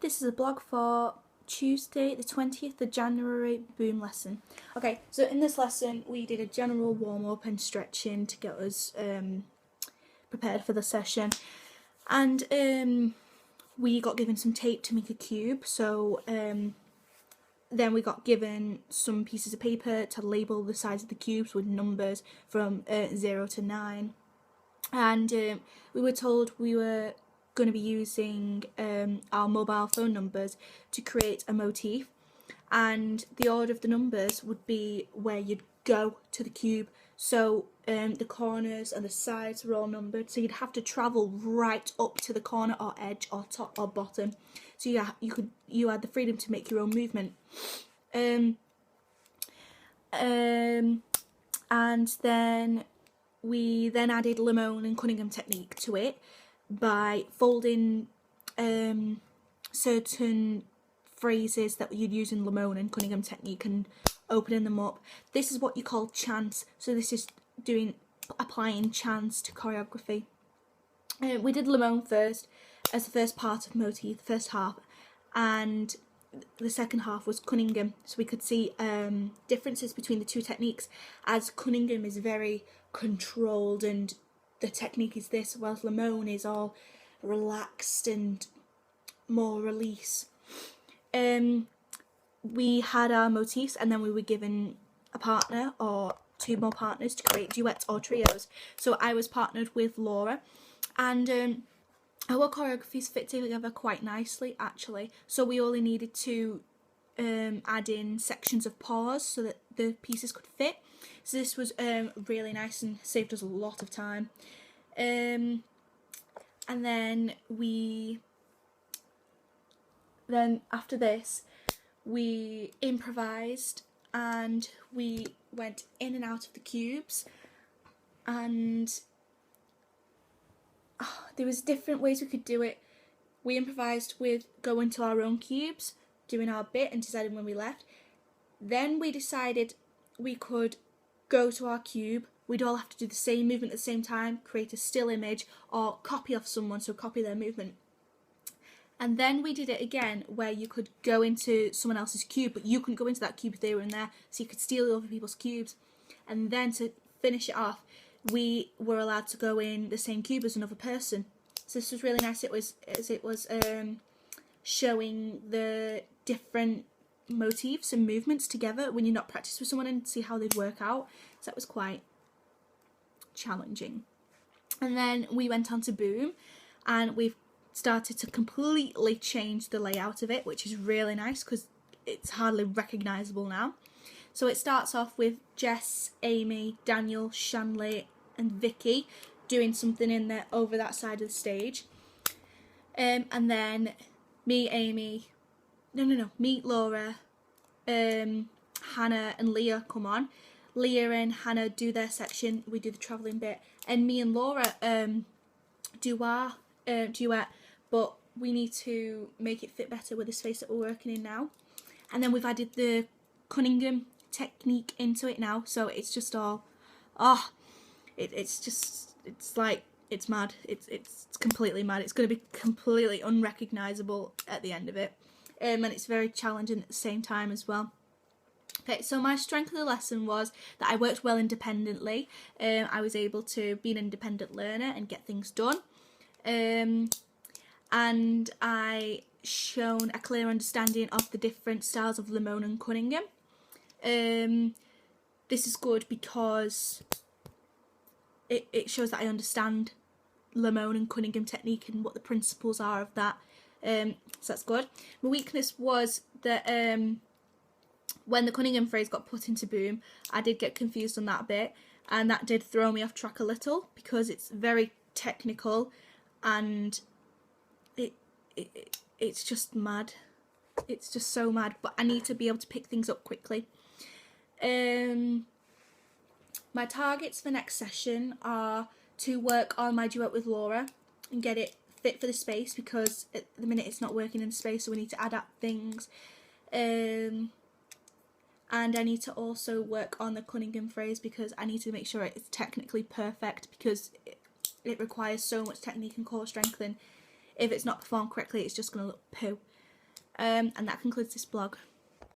This is a blog for Tuesday the 20th of January boom lesson. Okay, so in this lesson we did a general warm-up and stretching to get us prepared for the session, and we got given some tape to make a cube. So then we got given some pieces of paper to label the sides of the cubes with numbers from 0 to 9, and we were told we were going to be using our mobile phone numbers to create a motif, and the order of the numbers would be where you'd go to the cube. So the corners and the sides were all numbered, so you'd have to travel right up to the corner or edge or top or bottom. So you had the freedom to make your own movement. And then we then added Lamone and Cunningham technique to it by folding certain phrases that you'd use in Lamone and Cunningham technique and opening them up. This is what you call chants. So this is applying chants to choreography. We did Lamone first as the first part of motif, the first half, and the second half was Cunningham, so we could see differences between the two techniques, as Cunningham is very controlled and the technique is this, whilst Lamone is all relaxed and more release. We had our motifs, and then we were given a partner or two more partners to create duets or trios. So I was partnered with Laura, and our choreographies fit together quite nicely actually. So we only needed to add in sections of pause so that the pieces could fit. So this was really nice and saved us a lot of time. And then after this we improvised and we went in and out of the cubes, and there was different ways we could do it. We improvised with going to our own cubes, doing our bit and deciding when we left. Then we decided we could go to our cube, we'd all have to do the same movement at the same time, create a still image or copy off someone, so copy their movement. And then we did it again where you could go into someone else's cube, but you couldn't go into that cube if they were in there, so you could steal other people's cubes. And then to finish it off, we were allowed to go in the same cube as another person. So this was really nice. It was showing the different motifs and movements together when you're not practiced with someone, and see how they'd work out. So that was quite challenging. And then we went on to Boom, and we've started to completely change the layout of it, which is really nice because it's hardly recognisable now. So it starts off with Jess, Amy, Daniel, Shanley and Vicky doing something in there over that side of the stage. And then me, Laura, Hannah and Leah come on. Leah and Hannah do their section, we do the travelling bit, and me and Laura do our duet, but we need to make it fit better with the space that we're working in now. And then we've added the Cunningham technique into it now, so it's just all it's mad. It's completely mad. It's going to be completely unrecognisable at the end of it, and it's very challenging at the same time as well. Okay, so my strength of the lesson was that I worked well independently. I was able to be an independent learner and get things done, and I shown a clear understanding of the different styles of Lamone and Cunningham. This is good because it shows that I understand Lamone and Cunningham technique and what the principles are of that. So that's good. My weakness was that when the Cunningham phrase got put into Boom, I did get confused on that bit, and that did throw me off track a little because it's very technical and it's just mad. It's just so mad, but I need to be able to pick things up quickly. My targets for next session are to work on my duet with Laura and get it fit for the space, because at the minute it's not working in the space, so we need to adapt things. And I need to also work on the Cunningham phrase because I need to make sure it's technically perfect, because it requires so much technique and core strength, and if it's not performed correctly it's just going to look poo. And that concludes this blog.